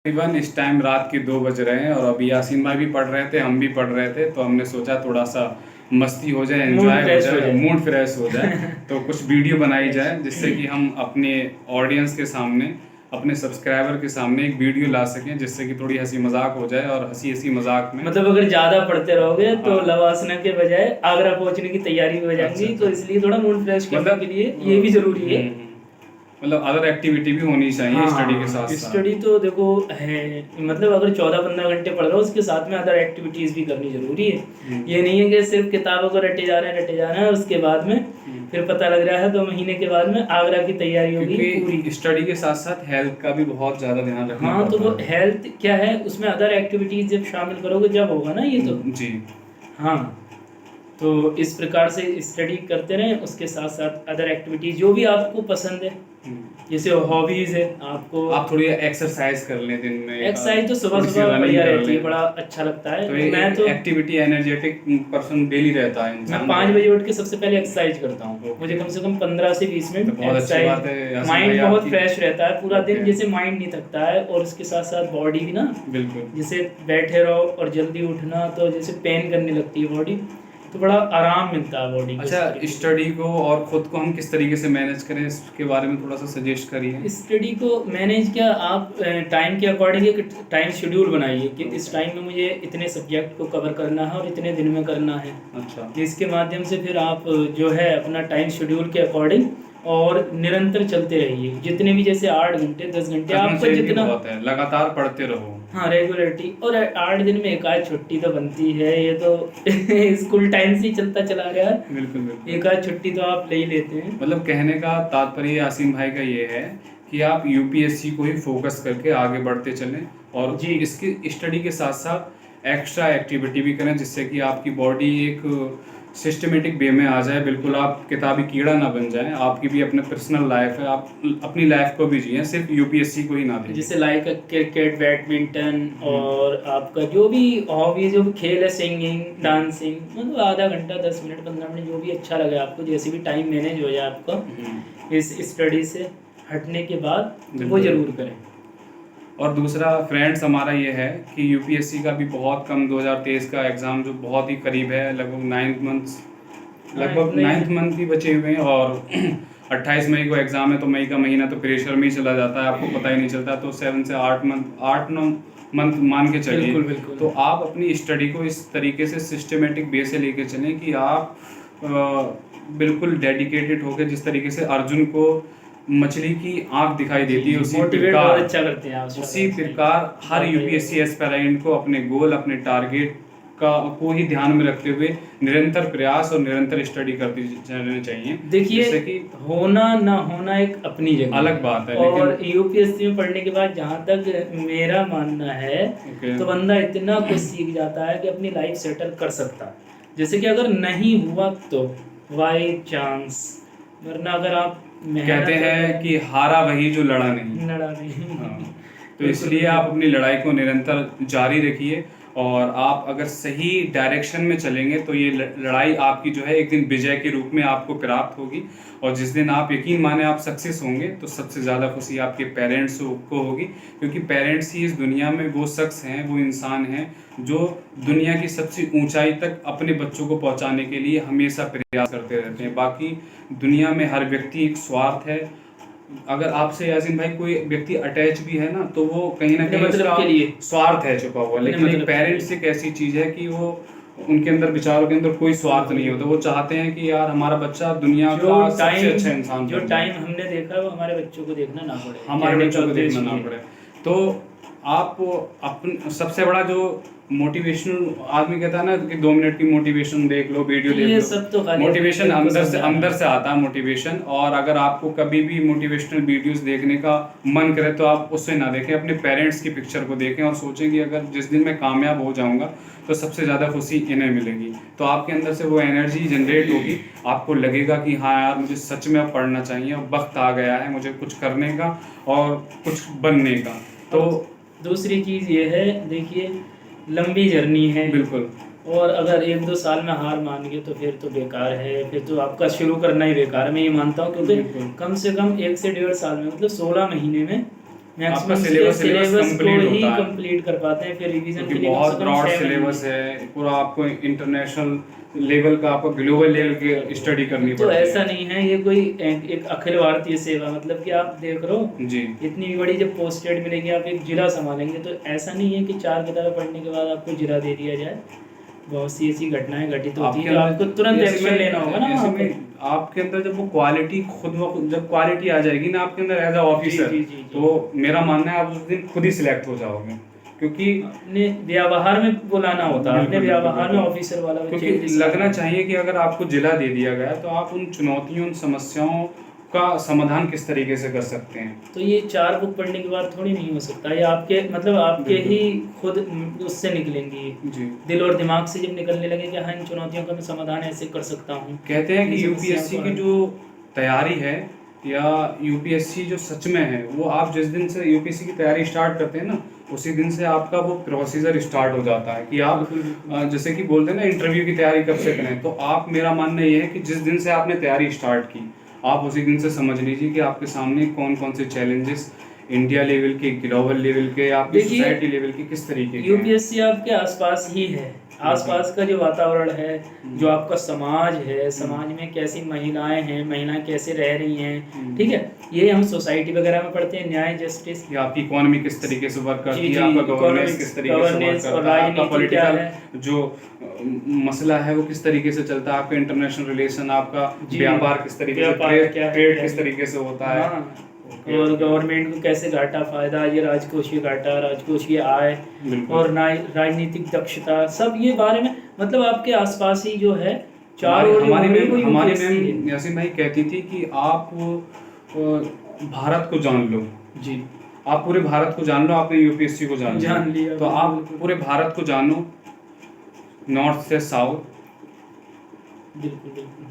तकरीबन इस टाइम रात के 2 बज रहे हैं और अभी यासीन भाई भी पढ़ रहे थे, हम भी पढ़ रहे थे, तो हमने सोचा थोड़ा सा मस्ती हो जाए, एंजॉय हो जाए, मूड फ्रेश हो जाए तो कुछ वीडियो बनाई जाए जिससे कि हम अपने ऑडियंस के सामने, अपने सब्सक्राइबर के सामने एक वीडियो ला सकें जिससे कि थोड़ी हंसी मजाक हो जाए। और हंसी हंसी मजाक में मतलब अगर ज्यादा पढ़ते रहोगे तो लवासना के बजाय आगरा पहुंचने की तैयारी हो जाएंगी। तो इसलिए थोड़ा मूड फ्रेश करने के लिए ये भी जरूरी है। मतलब अदर एक्टिविटी भी होनी चाहिए स्टडी के साथ साथ। स्टडी तो देखो है, मतलब अगर 14-15 घंटे पढ़ रहे हो उसके साथ में अदर एक्टिविटीज भी करनी जरूरी है। ये नहीं है कि सिर्फ किताबों को रटे जा रहे हैं उसके बाद में फिर पता लग रहा है 2 महीने के बाद में आगरा की तैयारी होगी पूरी। स्टडी के साथ साथ हेल्थ का भी बहुत ज्यादा ध्यान रखना हाँ, तो वो हेल्थ क्या है, उसमें अदर एक्टिविटीज जब शामिल करोगे जब होगा ना ये तो जी। हाँ, तो इस प्रकार से स्टडी करते रहें, उसके साथ साथ अदर एक्टिविटीज जो भी आपको पसंद है, जैसे हॉबीज है आपको, आप थोड़ी एक्सरसाइज कर लें दिन में। एक्सरसाइज तो सुबह सुबह बढ़िया रहती है, बड़ा अच्छा लगता है। तो मैं तो एक्टिविटी एनर्जेटिक पर्सन डेली रहता है इंसान। मैं 5 बजे उठ के सबसे पहले एक्सरसाइज करता हूँ। मुझे कम से कम 15 से 20 मिनट एक्सरसाइज, माइंड बहुत फ्रेश रहता है पूरा दिन, जैसे माइंड नहीं थकता है और उसके साथ साथ बॉडी भी ना, बिल्कुल जैसे बैठे रहो और जल्दी उठना तो जैसे पेन करने लगती है बॉडी, तो बड़ा आराम मिलता है बॉडी को। अच्छा, स्टडी को और खुद को हम किस तरीके से मैनेज करें इसके बारे में थोड़ा सा सजेस्ट करिए। स्टडी को मैनेज क्या, आप टाइम के अकॉर्डिंग एक टाइम शेड्यूल बनाइए कि इस टाइम में मुझे इतने सब्जेक्ट को कवर करना है और इतने दिन में करना है। अच्छा, जिसके माध्यम से फिर आप जो है अपना टाइम शेड्यूल के अकॉर्डिंग और निरंतर चलते रहिए, जितने भी जैसे 8 घंटे 10 घंटे आपको जितना लगातार पढ़ते रहो। हाँ, रेगुलरिटी। और 8 दिन में एक आध छुट्टी तो बनती है, ये तो स्कूल टाइम से ही चलता चला गया है। बिल्कुल एक आध छुट्टी तो आप ले ही लेते हैं। मतलब कहने का तात्पर्य आसिम भाई का ये है कि आप यूपीएससी को ही फोकस करके आगे बढ़ते चलें और जी इसकी स्टडी के साथ साथ एक्स्ट्रा एक्टिविटी भी करें जिससे कि आपकी बॉडी एक सिस्टमेटिक वे में आ जाए। बिल्कुल आप किताबी कीड़ा ना बन जाएं, आपकी भी अपने पर्सनल लाइफ है, आप अपनी लाइफ को भी जिए, सिर्फ यूपीएससी को ही ना दें। जैसे लाइक क्रिकेट, बैडमिंटन और आपका जो भी हॉबी, जो भी खेल है, सिंगिंग, डांसिंग, मतलब आधा घंटा 10 मिनट 15 मिनट जो भी अच्छा लगे आपको, जैसे भी टाइम मैनेज हो जाए आपका इस स्टडी से हटने के बाद, वो जरूर करें। और दूसरा फ्रेंड्स हमारा ये है कि यूपीएससी का भी बहुत कम 2023 का एग्ज़ाम जो बहुत ही करीब है, लगभग 9th मंथ ही बचे हुए हैं और 28 मई को एग्ज़ाम है, तो मई का महीना तो प्रेशर में ही चला जाता है, आपको पता ही नहीं चलता। तो 7 से 8-9 मंथ मान के चलिए। बिल्कुल। तो आप अपनी स्टडी को इस तरीके से सिस्टमेटिक वे से लेके चलें कि आप बिल्कुल डेडिकेटेड होकर, जिस तरीके से अर्जुन को मछली की आंख दिखाई देती है उसी प्रकार अच्छा करते हैं आप, उसी प्रकार हर यूपीएससी एस्पिरेंट को अपने गोल, अपने टारगेट को ही ध्यान में रखते हुए निरंतर प्रयास और निरंतर स्टडी करते रहना चाहिए। देखिए कि होना ना होना एक अपनी जगह अलग बात है, और यूपीएससी में पढ़ने के बाद जहाँ तक मेरा मानना है तो बंदा इतना कुछ सीख जाता है कि अपनी लाइफ सेटल कर सकता है। जैसे कि अगर नहीं हुआ तो बाई चांस, वरना अगर आप कहते हैं कि हारा वही जो लड़ा नहीं। हाँ, तो इसलिए आप अपनी लड़ाई को निरंतर जारी रखिए और आप अगर सही डायरेक्शन में चलेंगे तो ये लड़ाई आपकी जो है एक दिन विजय के रूप में आपको प्राप्त होगी। और जिस दिन आप यकीन माने आप सक्सेस होंगे तो सबसे ज़्यादा खुशी आपके पेरेंट्स को होगी, क्योंकि पेरेंट्स ही इस दुनिया में वो शख्स हैं, वो इंसान हैं जो दुनिया की सबसे ऊंचाई तक अपने बच्चों को पहुंचाने के लिए हमेशा प्रयास करते रहते हैं। बाकी दुनिया में हर व्यक्ति एक स्वार्थ है। अगर आपसे यासीन भाई कोई व्यक्ति अटैच भी है ना, तो वो कहीं ना कहीं मतलब के लिए स्वार्थ है छुपा हुआ। लेकिन एक पेरेंट्स एक ऐसी चीज़ है कि वो उनके अंदर, विचारों के अंदर कोई स्वार्थ नहीं होता। वो चाहते हैं कि यार हमारा बच्चा दुनिया का सबसे अच्छा इंसान, जो टाइम हमने देखा वो हमारे बच्चों को देखना ना पड़े, हमारे बच्चों को देखना ना पड़े। तो आप अपन सबसे बड़ा जो मोटिवेशनल आदमी कहता है ना कि 2 मिनट की मोटिवेशन देख लो, वीडियो देख लो, सब तो मोटिवेशन अंदर से आता है मोटिवेशन। और अगर आपको कभी भी मोटिवेशनल वीडियोस देखने का मन करे तो आप उससे ना देखें, अपने पेरेंट्स की पिक्चर को देखें और सोचें कि अगर जिस दिन मैं कामयाब हो जाऊंगा तो सबसे ज़्यादा खुशी इन्हें मिलेगी। तो आपके अंदर से वो एनर्जी जनरेट होगी, आपको लगेगा कि हाँ यार मुझे सच में अब पढ़ना चाहिए, अब वक्त आ गया है मुझे कुछ करने का और कुछ बनने का। तो दूसरी चीज़ ये है, देखिए लंबी जर्नी है बिल्कुल, और अगर 1-2 साल में हार मान गए तो फिर तो बेकार है, फिर तो आपका शुरू करना ही बेकार है, मैं ये मानता हूँ। क्योंकि कम से कम 1 से 1.5 साल में, मतलब 16 महीने में आपका सिलेबस कंप्लीट होता है, कंप्लीट कर पाते हैं, फिर रिवीजन के लिए बहुत ब्रॉड सिलेबस है पूरा, आपको इंटरनेशनल लेवल का, आपको ग्लोबल लेवल की स्टडी करनी तो पड़ती है। ऐसा नहीं है ये कोई एक अखिल भारतीय सेवा, मतलब कि आप देख रहे हो जी, इतनी बड़ी जब पोस्टेड मिलेगी, आप एक जिला संभालेंगे, तो ऐसा नहीं है कि 4 किताबें पढ़ने के बाद आपको जिला दे दिया जाए। बहुत सी ऐसी घटनाएं घटित होती है, आपको तुरंत एक्शन लेना होगा ना। आपके अंदर जब वो क्वालिटी जब क्वालिटी आ जाएगी ना आपके अंदर एज अ ऑफिसर, तो मेरा मानना है आप उस दिन खुद ही सिलेक्ट हो जाओगे, क्योंकि अपने व्यवहार में बुलाना होता है, अपने व्यवहार में ऑफिसर वाला, क्योंकि लगना चाहिए कि अगर आपको जिला दे दिया गया तो आप उन चुनौतियों, उन समस्याओं का समाधान किस तरीके से कर सकते हैं। तो ये 4 बुक पढ़ने के बाद थोड़ी नहीं हो सकता, ये आपके मतलब आपके ही खुद उससे निकलेंगी जी, दिल और दिमाग से जब निकलने लगे कि हाँ इन चुनौतियों का मैं समाधान ऐसे कर सकता हूँ। कहते हैं कि यूपीएससी की जो तैयारी है या यूपीएससी जो सच में है, वो आप जिस दिन से यूपीएससी की तैयारी स्टार्ट करते हैं ना, उसी दिन से आपका वो प्रोसीजर स्टार्ट हो जाता है कि आप जैसे कि बोलते हैं ना इंटरव्यू की तैयारी कब से करें, तो आप, मेरा मानना ये है कि जिस दिन से आपने तैयारी स्टार्ट की, आप उसी दिन से समझ लीजिए कि आपके सामने कौन कौन से चैलेंजेस इंडिया लेवल के, ग्लोबल लेवल के, आपकी सोसाइटी लेवल के किस तरीके के। यूपीएससी आपके आसपास ही है, आसपास का जो वातावरण है, जो आपका समाज है, समाज में कैसी महिलाएं हैं, महिलाएं कैसे रह रही हैं, ठीक है, ये हम सोसाइटी वगैरह में पढ़ते हैं, न्याय जस्टिस, या आपकी इकोनॉमी किस तरीके से वर्क करती है, आपका गवर्नेंस किस तरीके से वर्क करता है, आपका पॉलिटिकल जो मसला है वो किस तरीके से चलता है, आपका इंटरनेशनल रिलेशन, आपका व्यापार किस तरीके से, ट्रेड किस तरीके से होता है, और गवर्नमेंट को कैसे घाटा फायदा, ये राजकोषीय घाटा, राजकोषीय आय, और राजनीतिक दक्षता, सब ये बारे में, मतलब आपके आसपास ही जो है हमारी मैम यासीन भाई कहती थी कि आप भारत को जान लो। जी, आप पूरे भारत को जान लो, आपने यूपीएससी को जान लिया, तो आप पूरे भारत को जानो, नॉर्थ से साउथ,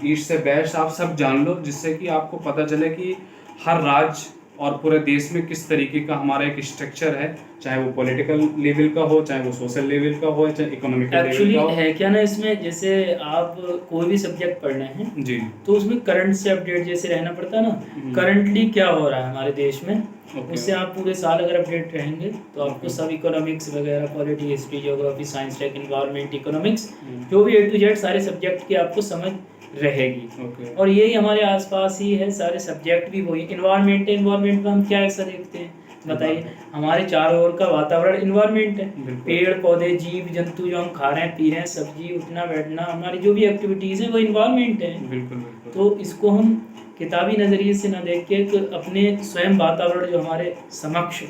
ईस्ट से वेस्ट, आप सब जान लो, जिससे कि आपको पता चले कि हर राज्य और पूरे देश में किस तरीके का हमारा एक स्ट्रक्चर है, चाहे वो पॉलिटिकल लेवल का हो, चाहे वो सोशल लेवल का हो, चाहे इकोनॉमिकल लेवल का हो। है क्या ना इसमें, जैसे आप कोई भी सब्जेक्ट पढ़ रहे हैं जी, तो उसमें करंट से अपडेट जैसे रहना पड़ता है ना, करंटली क्या हो रहा है हमारे देश में, उससे आप पूरे साल अगर अपडेट रहेंगे तो आपको सब इकोनॉमिक्स वगैरह, polity, history, geography, science, tech, environment, economics, जो भी A to Z सारे सब्जेक्ट की आपको समझ रहेगी। और यही हमारे आसपास ही है, सारे सब्जेक्ट भी वही। इन्वायरमेंट है, इन्वायरमेंट में हम क्या ऐसा देखते हैं बताइए, हमारे चारों ओर का वातावरण इन्वायरमेंट है, पेड़ पौधे, जीव जंतु जो हम खा रहे हैं, पी रहे हैं, सब्जी, उठना बैठना, हमारी जो भी एक्टिविटीज़ है वो इन्वायरमेंट है। बिल्कुल। तो इसको हम किताबी नज़रिए से ना देख के अपने स्वयं वातावरण जो हमारे समक्ष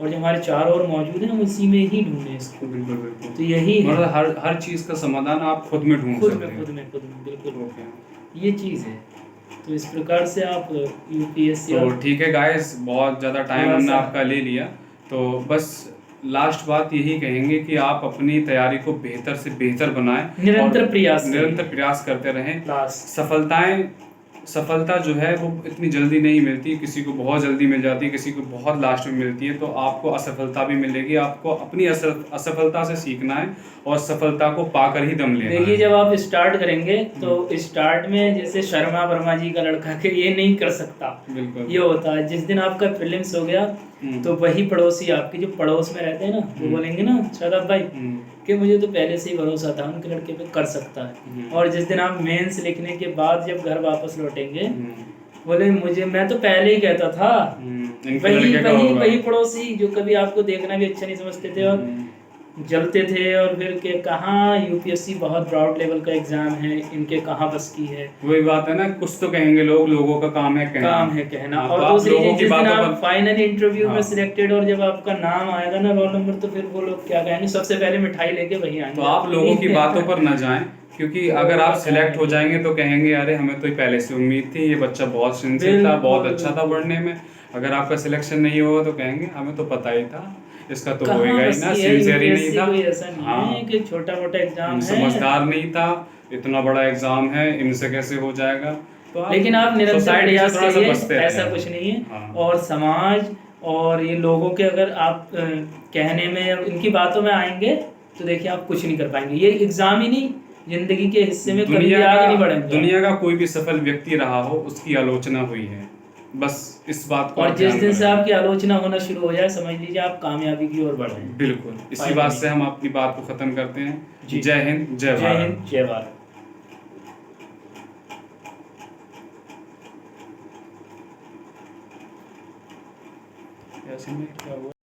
और जो हमारे चारों ओर मौजूद है, हम उसी में ही ढूंढें इसको। बिल्कुल। तो यही है, मतलब हर चीज़ का समाधान आप खुद में ढूंढ सकते हैं। खुद में बिल्कुल। ये चीज़ है, तो इस प्रकार से आप यूपीएससी। तो ठीक है गाइस, बहुत ज़्यादा टाइम हमने आपका ले लिया, तो बस लास्ट बात यही कहेंगे कि आप अपनी तैयारी को बेहतर से बेहतर बनाएं, निरंतर प्रयास करते रहें। सफलता जो है वो इतनी जल्दी नहीं मिलती, किसी को बहुत जल्दी मिल जाती है, किसी को बहुत लास्ट में मिलती है, तो आपको असफलता भी मिलेगी। आपको अपनी असफलता से सीखना है और सफलता को पाकर ही दम लेना है। देखिए, जब आप स्टार्ट करेंगे तो स्टार्ट में जैसे शर्मा वर्मा जी का लड़का के ये नहीं कर सकता, बिल्कुल ये होता है। जिस दिन आपका प्रीलिम्स हो गया तो वही पड़ोसी आपके जो पड़ोस में रहते हैं ना, वो बोलेंगे ना शादाब भाई कि मुझे तो पहले से ही भरोसा था उनके लड़के पे कर सकता है। और जिस दिन आप मेंस लिखने के बाद जब घर वापस लौटेंगे, बोले मैं तो पहले ही कहता था। वही पड़ोसी जो कभी आपको देखना भी अच्छा नहीं समझते थे और जलते थे, और फिर के कहाँ यूपीएससी बहुत ब्रॉड लेवल का एग्जाम है, इनके कहाँ बस की है। वही बात है ना, कुछ तो कहेंगे लोगों का काम है कहना। और दूसरी चीज, जिस दिन आप फाइनल इंटरव्यू में सिलेक्टेड और जब आपका नाम आएगा ना, रोल नंबर, तो फिर वो लोग क्या कहेंगे, सबसे पहले मिठाई लेके वही आएंगे। तो आप लोगों की बातों पर न जाएं, क्योंकि अगर आप सिलेक्ट हो जाएंगे तो कहेंगे अरे हमें तो पहले से उम्मीद थी, ये बच्चा बहुत सिंसियर था, बहुत अच्छा था पढ़ने में। अगर आपका सिलेक्शन नहीं होगा तो कहेंगे हमें तो पता ही था, इसका तो होएगा ही ना, सिंसियर ही नहीं था, ऐसा नहीं है कि छोटा मोटा एग्जाम है, समझदार नहीं था, इतना बड़ा एग्जाम है, इनसे कैसे हो जाएगा। तो लेकिन आप निरंतर प्रयास करिए, ऐसा कुछ नहीं है। और समाज और ये लोगों के अगर आप कहने में, इनकी बातों में आएंगे तो देखिए आप कुछ नहीं कर पाएंगे। ये एग्जाम ही नहीं, जिंदगी के हिस्से में कभी आगे नहीं बढ़ेंगे। दुनिया का कोई भी सफल व्यक्ति रहा हो, उसकी आलोचना हुई है, बस इस बात को और आप जिस ध्यान दिन में से रखें। आपकी आलोचना होना शुरू हो जाए, समझ लीजिए आप कामयाबी की ओर बढ़ रहे हैं। बिल्कुल, इसी फाइनली। बात से हम अपनी बात को ख़त्म करते हैं। जी। जय हिंद, जय जय भारत। हिंद, जय भारत। ऐसे में क्या हुआ?